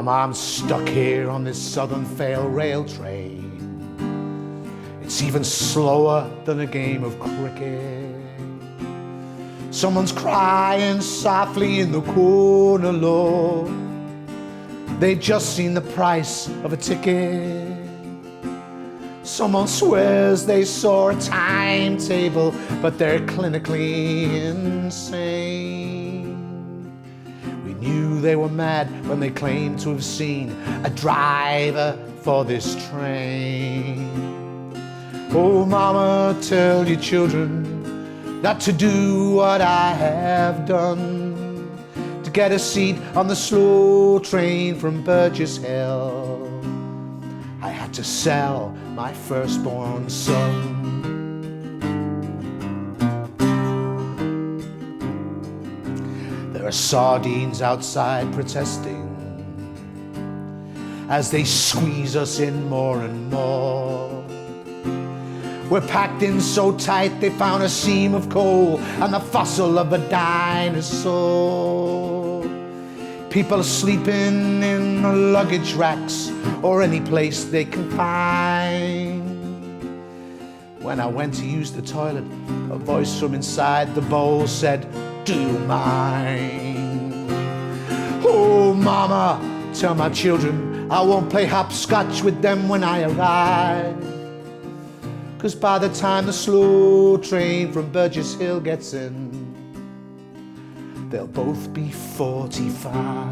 Mom, I'm stuck here on this Southern Fail rail train. It's even slower than a game of cricket. Someone's crying softly in the corner, Lord. They've just seen the price of a ticket. Someone swears they saw a timetable, but they're clinically insane. We knew they were mad when they claimed to have seen a driver for this train. Oh, Mama, tell your children not to do what I have done, to get a seat on the slow train from Burgess Hill. I had to sell my firstborn son. There are sardines outside protesting as they squeeze us in more and more. We're packed in so tight they found a seam of coal and the fossil of a dinosaur. People sleeping in the luggage racks or any place they can find. When I went to use the toilet, a voice from inside the bowl said, "Do you mind?" Oh, Mama, tell my children I won't play hopscotch with them when I arrive. 'Cause by the time the slow train from Burgess Hill gets in, they'll both be 45.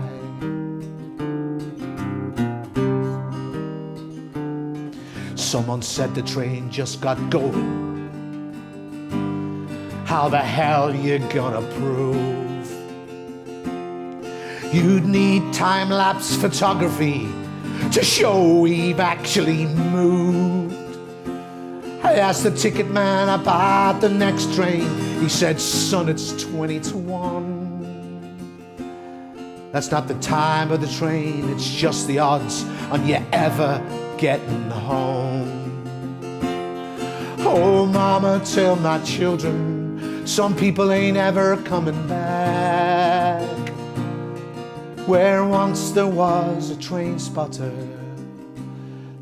Someone said the train just got going. How the hell you gonna prove? You'd need time-lapse photography to show we've actually moved. I asked the ticket man about the next train. He said, "Son, it's 20 to 1. That's not the time of the train, it's just the odds on you ever getting home." Oh, Mama, tell my children, some people ain't ever coming back. Where once there was a train spotter,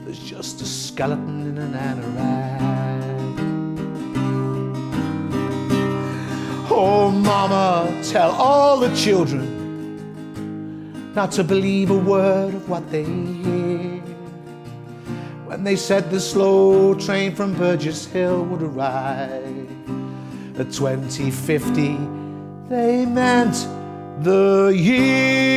there's just a skeleton in an anorak. Oh, Mama, tell all the children not to believe a word of what they hear. When they said the slow train from Burgess Hill would arrive at 2050, they meant the year.